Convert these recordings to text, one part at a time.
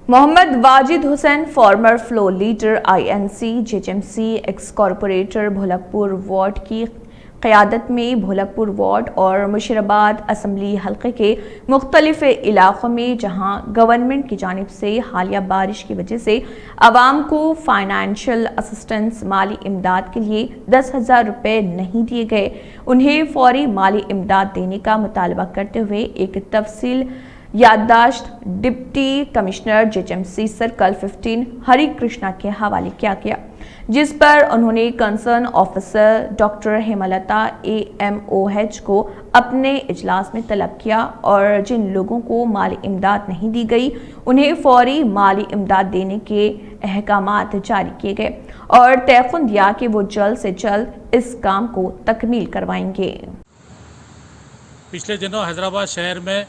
Mohammad Wajid Hussain, former floor leader INC JHMC ex corporator Bholakpur ward की क़यादत में भोलकपुर वार्ड और मुशीराबाद असम्बली हल्के के मुख्तलिफ इलाक़ों में जहां गवर्नमेंट की जानिब से हालिया बारिश की वजह से आवाम को फाइनेंशियल असिस्टेंस माली इमदाद के लिए 10,000 रुपये नहीं दिए गए, उन्हें फौरी माली इमदाद देने का मुतालबा करते हुए एक तफसील याददाश्त deputy commissioner JHMC circle 15 Hari Krishna के हवाले किया गया, जिस पर उन्होंने concern officer doctor Hemlata AMOH को अपने इजलास में तलब किया और जिन लोगों को माली इमदाद नहीं दी गई उन्हें फौरी माली इमदाद देने के अहकामात जारी किए गए और तयक़ुन दिया कि वो जल्द से जल्द इस काम को तकमील करवाएंगे। पिछले दिनों हैदराबाद शहर में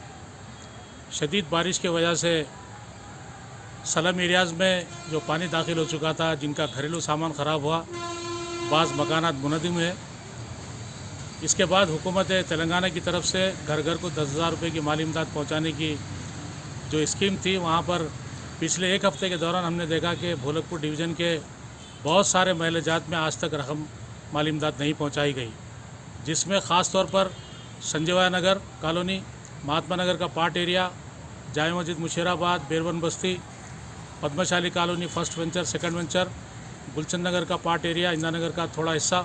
शदीद बारिश की वजह से सलम एरियाज़ में जो पानी दाखिल हो चुका था, जिनका घरेलू सामान ख़राब हुआ, बाज़ मकानात मुनहदिम हुए। इसके बाद हुकूमत तेलंगाना की तरफ से घर घर को 10,000 रुपये की माली इमदाद पहुँचाने की जो स्कीम थी, वहाँ पर पिछले एक हफ़्ते के दौरान हमने देखा कि भोलकपुर डिवीज़न के बहुत सारे महल जात में आज तक रकम माली इमदाद नहीं पहुँचाई गई, जिसमें ख़ास तौर पर संजीवा नगर कॉलोनी, महात्मा नगर का part area, Jama Masjid Musheerabad, Berwan Basti, Padmashali colony first venture, second venture, Gulshan Nagar का पार्ट एरिया, इंदिरा नगर का थोड़ा हिस्सा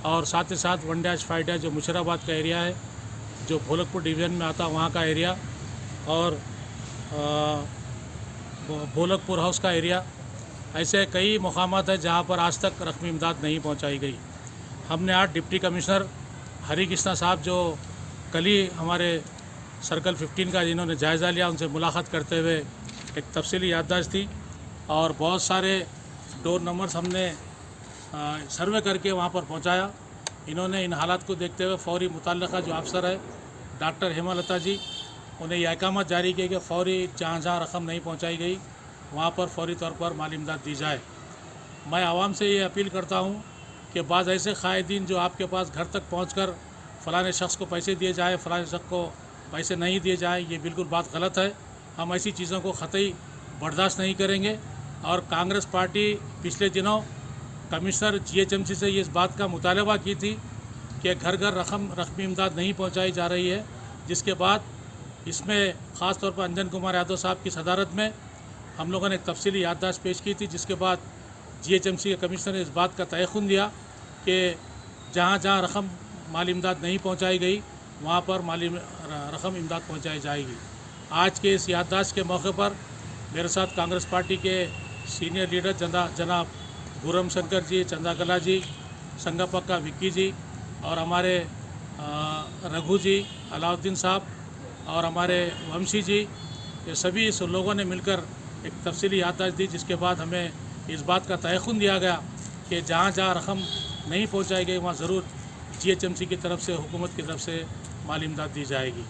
और साथ ही साथ 1-5 जो मुशीराबाद का एरिया है, जो भोलकपुर डिवीज़न में आता वहाँ का एरिया और भोलकपुर हाउस का एरिया, ऐसे कई मकामात है जहाँ पर आज तक रकमी इमदाद नहीं पहुँचाई गई। हमने आज डिप्टी कमिश्नर हरि कृष्णा साहब जो कल ही हमारे सर्कल 15 का जिन्होंने जायज़ा लिया, उनसे मुलाकात करते हुए एक तफसीली याददाश्त थी और बहुत सारे डोर नंबर्स हमने सर्वे करके वहाँ पर पहुँचाया। इन्होंने इन हालात को देखते हुए फौरी मुतल्लिक़ा जो अफसर है डॉक्टर हेमलता जी, उन्हें यह अहकाम जारी किए कि फौरी जहाँ जहाँ रकम नहीं पहुँचाई गई वहाँ पर फौरी तौर पर माली इमदाद दी जाए। मैं आवाम से ये अपील करता हूँ कि बाज़ ऐसे क़ायदीन जो आपके पास घर तक पहुँचकर फ़लाने शख्स को पैसे दिए जाए, फ़लाने शख्स को पैसे नहीं दिए जाए, ये बिल्कुल बात गलत है। हम ऐसी चीज़ों को क़तई बर्दाश्त नहीं करेंगे और कांग्रेस पार्टी पिछले दिनों कमिश्नर JHMC से ये इस बात का मुतालबा की थी कि घर घर रकमी इमदाद नहीं पहुंचाई जा रही है, जिसके बाद इसमें ख़ास तौर पर अंजन कुमार यादव साहब की सदारत में हम लोगों ने एक तफसीली याददाश्त पेश की थी, जिसके बाद JHMC के कमिश्नर ने इस बात का तयक़ुन दिया कि जहाँ जहाँ रकम माली इमदाद नहीं पहुँचाई गई वहाँ पर माली रकम इमदाद पहुँचाई जाएगी। आज के इस याददाश्त के मौके पर मेरे साथ कांग्रेस पार्टी के सीनियर लीडर जनाब गुरम शंकर जी, चंदाकला जी, संगापक्का विक्की जी और हमारे रघु जी, अलाउद्दीन साहब और हमारे वंशी जी, ये सभी इस लोगों ने मिलकर एक तफसीली याददाश्त दी, जिसके बाद हमें इस बात का तयक़ुन दिया गया कि जहाँ जहाँ रकम नहीं पहुँचाई गई वहाँ ज़रूर JHMC की तरफ से, हुकूमत की तरफ से माली इमदाद दी जाएगी।